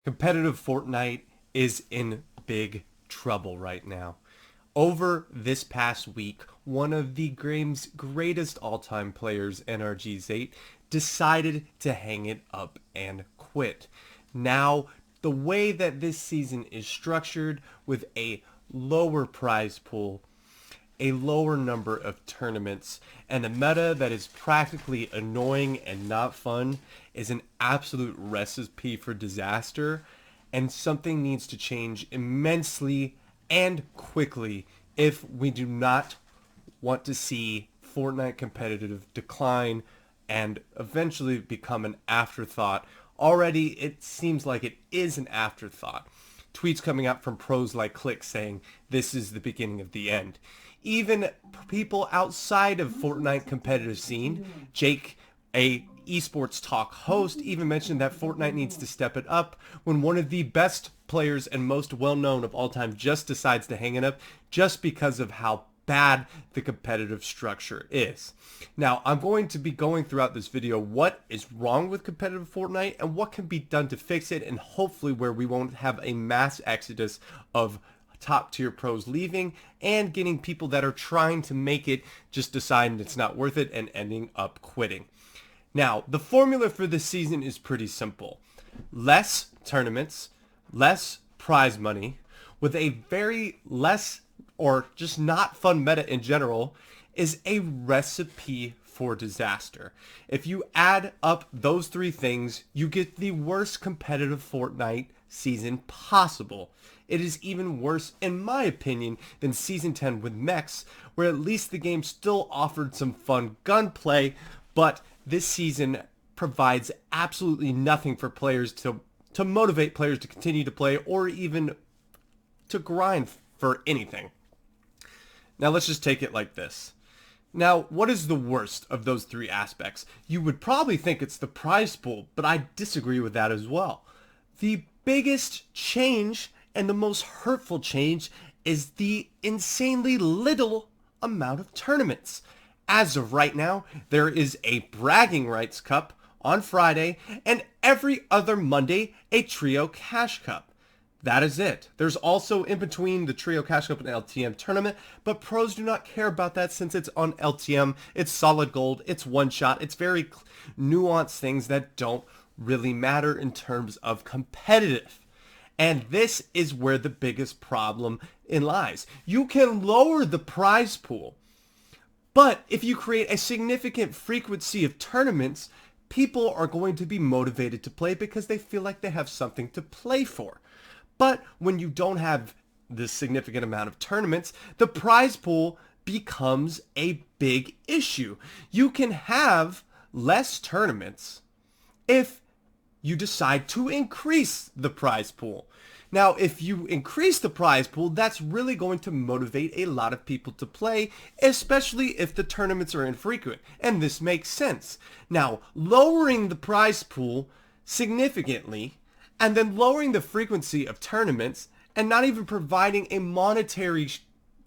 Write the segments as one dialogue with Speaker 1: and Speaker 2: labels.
Speaker 1: Competitive Fortnite is in big trouble right now. Over this past week, one of the game's greatest all-time players, NRG's8, decided to hang it up and quit. Now, the way that this season is structured with a lower prize pool, a lower number of tournaments, and a meta that is practically annoying and not fun is an absolute recipe for disaster, and something needs to change immensely and quickly if we do not want to see Fortnite competitive decline and eventually become an afterthought. Already, it seems like it is an afterthought. Tweets coming out from pros like Click saying this is the beginning of the end. Even people outside of Fortnite competitive scene, Jake, a esports talk host, even mentioned that Fortnite needs to step it up when one of the best players and most well-known of all time just decides to hang it up just because of how bad the competitive structure is. Now, I'm going to be going throughout this video what is wrong with competitive Fortnite and what can be done to fix it, and hopefully where we won't have a mass exodus of top tier pros leaving and getting people that are trying to make it just deciding it's not worth it and ending up quitting. Now, the formula for this season is pretty simple. Less tournaments, less prize money, with a very less or just not fun meta in general, is a recipe for disaster. If you add up those three things, you get the worst competitive Fortnite season possible. It is even worse, in my opinion, than Season 10 with mechs, where at least the game still offered some fun gunplay, but this season provides absolutely nothing for players to motivate players to continue to play or even to grind for anything. Now let's just take it like this. Now, what is the worst of those three aspects? You would probably think it's the prize pool, but I disagree with that as well. The biggest change and the most hurtful change is the insanely little amount of tournaments. As of right now, there is a bragging rights cup on Friday and every other Monday a trio cash cup. That is it. There's also in between the Trio Cash Cup and LTM tournament, but pros do not care about that since it's on LTM. It's solid gold. It's one shot. It's very nuanced things that don't really matter in terms of competitive. And this is where the biggest problem lies. You can lower the prize pool, but if you create a significant frequency of tournaments, people are going to be motivated to play because they feel like they have something to play for. But when you don't have this significant amount of tournaments, the prize pool becomes a big issue. You can have less tournaments if you decide to increase the prize pool. Now, if you increase the prize pool, that's really going to motivate a lot of people to play, especially if the tournaments are infrequent. And this makes sense. Now, lowering the prize pool significantly and then lowering the frequency of tournaments and not even providing a monetary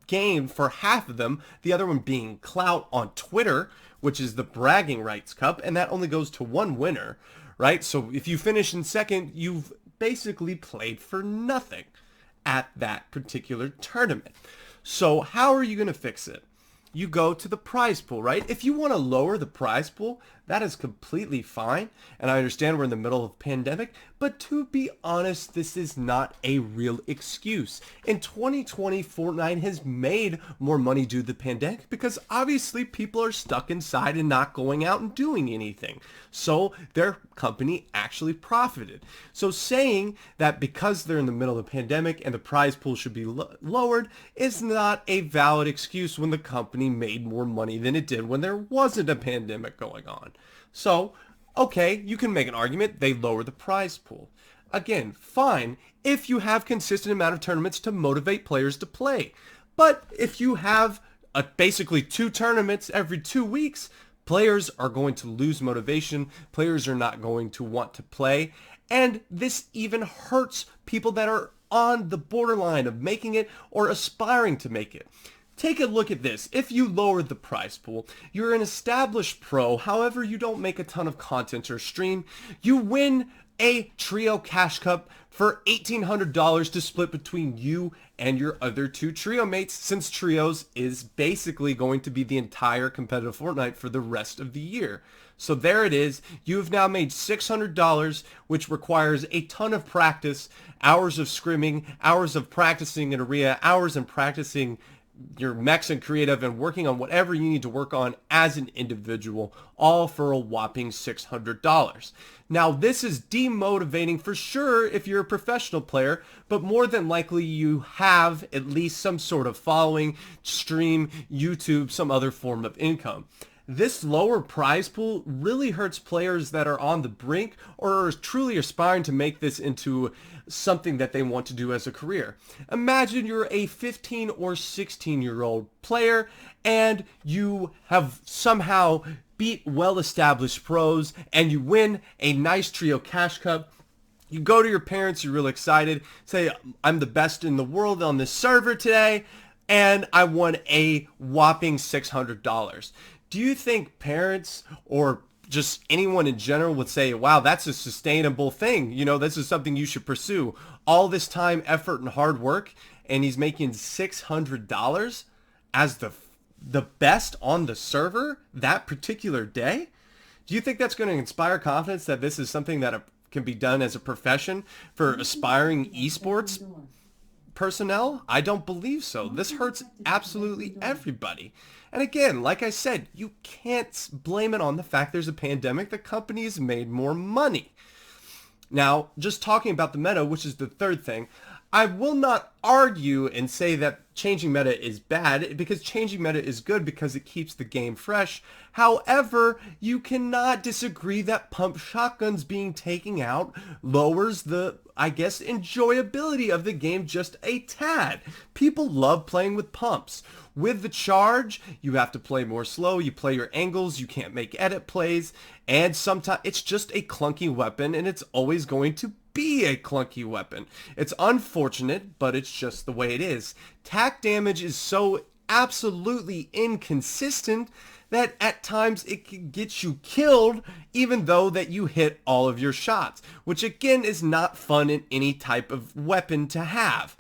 Speaker 1: gain for half of them, the other one being clout on Twitter, which is the bragging rights cup, and that only goes to one winner, right? So if you finish in second, you've basically played for nothing at that particular tournament. So how are you going to fix it? You go to the prize pool, right? If you want to lower the prize pool, that is completely fine. And I understand we're in the middle of a pandemic, but to be honest, this is not a real excuse. In 2020, Fortnite has made more money due to the pandemic because obviously people are stuck inside and not going out and doing anything. So their company actually profited. So saying that because they're in the middle of the pandemic and the prize pool should be lowered is not a valid excuse when the company made more money than it did when there wasn't a pandemic going on. So, okay, you can make an argument they lower the prize pool. Again, fine if you have consistent amount of tournaments to motivate players to play. But if you have basically 2 tournaments every 2 weeks, players are going to lose motivation. Players are not going to want to play. And this even hurts people that are on the borderline of making it or aspiring to make it. Take a look at this. If you lower the prize pool, you're an established pro, however you don't make a ton of content or stream, you win a trio cash cup for $1,800 to split between you and your other two trio mates, since trios is basically going to be the entire competitive Fortnite for the rest of the year. So there it is. You've now made $600, which requires a ton of practice, hours of scrimming, hours of practicing in arena, hours in practicing your mechs and creative, and working on whatever you need to work on as an individual, all for a whopping $600. Now, this is demotivating for sure if you're a professional player, but more than likely you have at least some sort of following, stream, YouTube, some other form of income. This lower prize pool really hurts players that are on the brink or are truly aspiring to make this into something that they want to do as a career. Imagine you're a 15 or 16-year-old player and you have somehow beat well-established pros and you win a nice trio cash cup. You go to your parents, you're real excited, say, I'm the best in the world on this server today, and I won a whopping $600. Do you think parents or just anyone in general would say, wow, that's a sustainable thing? You know, this is something you should pursue. All this time, effort, and hard work, and he's making $600 as the best on the server that particular day? Do you think that's going to inspire confidence that this is something that can be done as a profession for aspiring esports personnel? I don't believe so. This hurts absolutely everybody. And again, like I said, you can't blame it on the fact there's a pandemic. The company's made more money. Now, just talking about the meta, which is the third thing, I will not argue and say that changing meta is bad, because changing meta is good because it keeps the game fresh. However, you cannot disagree that pump shotguns being taken out lowers the, I guess, enjoyability of the game just a tad. People love playing with pumps. With the charge, you have to play more slow, you play your angles, you can't make edit plays, and sometimes it's just a clunky weapon, and it's always going to be a clunky weapon. It's unfortunate, but it's just the way it is. Tack damage is so absolutely inconsistent that at times it can get you killed even though that you hit all of your shots, which again is not fun in any type of weapon to have.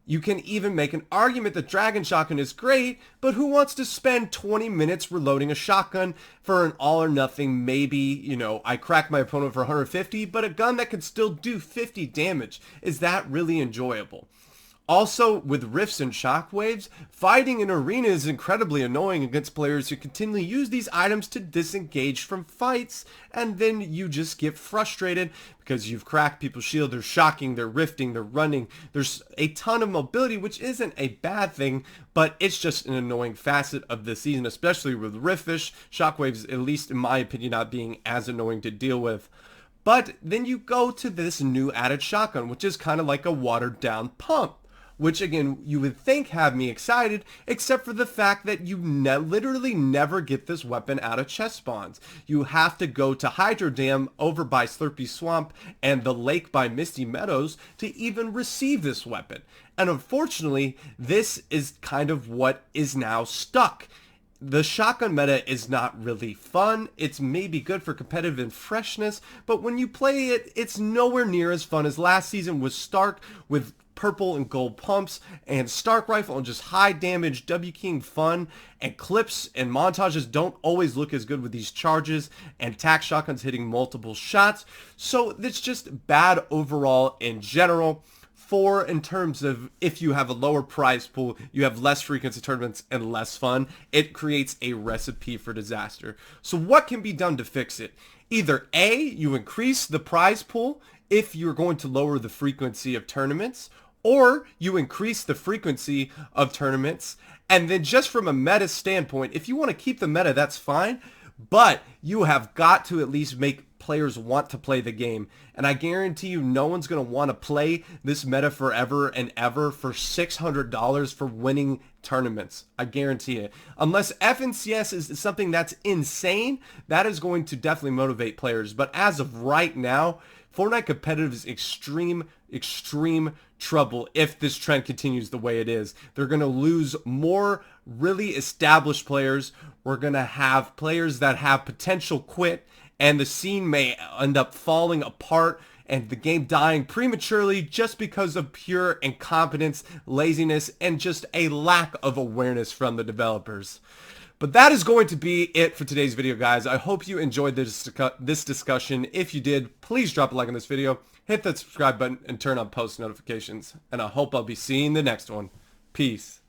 Speaker 1: You can even make an argument that Dragon Shotgun is great, but who wants to spend 20 minutes reloading a shotgun for an all or nothing, maybe, you know, I crack my opponent for 150, but a gun that can still do 50 damage. Is that really enjoyable? Also, with rifts and shockwaves, fighting in arena is incredibly annoying against players who continually use these items to disengage from fights, and then you just get frustrated because you've cracked people's shield, they're shocking, they're rifting, they're running. There's a ton of mobility, which isn't a bad thing, but it's just an annoying facet of the season, especially with riftish shockwaves, at least in my opinion, not being as annoying to deal with. But then you go to this new added shotgun, which is kind of like a watered down pump, which again, you would think have me excited, except for the fact that you literally never get this weapon out of chest spawns. You have to go to Hydro Dam over by Slurpy Swamp and the lake by Misty Meadows to even receive this weapon. And unfortunately, this is kind of what is now stuck. The shotgun meta is not really fun. It's maybe good for competitive and freshness, but when you play it, it's nowhere near as fun as last season with Stark, with purple and gold pumps and Stark rifle and just high damage W King fun, and clips and montages don't always look as good with these charges and tack shotguns hitting multiple shots. So it's just bad overall in general. In terms of if you have a lower prize pool, you have less frequency tournaments and less fun, it creates a recipe for disaster. So what can be done to fix it? Either A, you increase the prize pool if you're going to lower the frequency of tournaments, or you increase the frequency of tournaments, and then just from a meta standpoint, if you want to keep the meta, that's fine, but you have got to at least make players want to play the game. And I guarantee you no one's going to want to play this meta forever and ever for $600 for winning tournaments. I guarantee it. Unless FNCS is something that's insane, that is going to definitely motivate players. But as of right now, Fortnite Competitive is extreme trouble if this trend continues the way it is. They're going to lose more really established players. We're going to have players that have potential quit, and the scene may end up falling apart and the game dying prematurely just because of pure incompetence, laziness, and just a lack of awareness from the developers. But that is going to be it for today's video, guys. I hope you enjoyed this discussion. If you did, please drop a like on this video, hit that subscribe button, and turn on post notifications. And I hope I'll be seeing the next one. Peace.